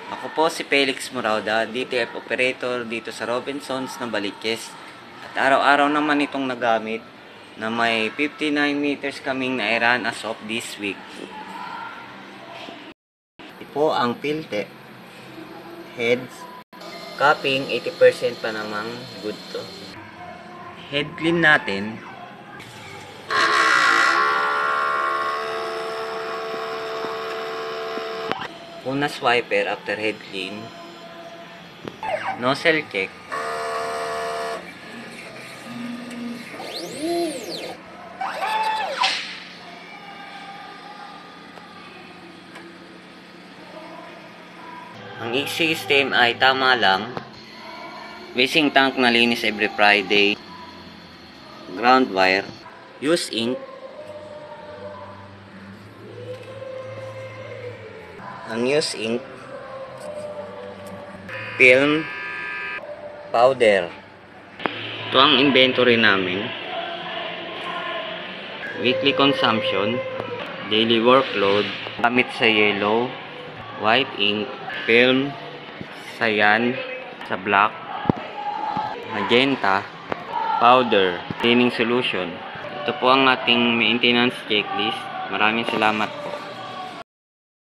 Ako po si Felix Morauda, DTF Operator dito sa Robinsons na Balikes. At araw-araw naman itong nagamit na may 59 meters kaming na-run as of this week. Ito po ang pilte. Heads. Capping, 80% pa namang good to. Head clean natin. Una swiper after head clean. Nozzle check. Ang system ay tama lang. Basing tank na linis every Friday. Ground wire. Use ink. Unused ink, film, powder. Ito ang inventory namin. Weekly consumption, daily workload, gamit sa yellow, white ink, film, cyan, sa black, magenta, powder, cleaning solution. Ito po ang ating maintenance checklist. Maraming salamat po.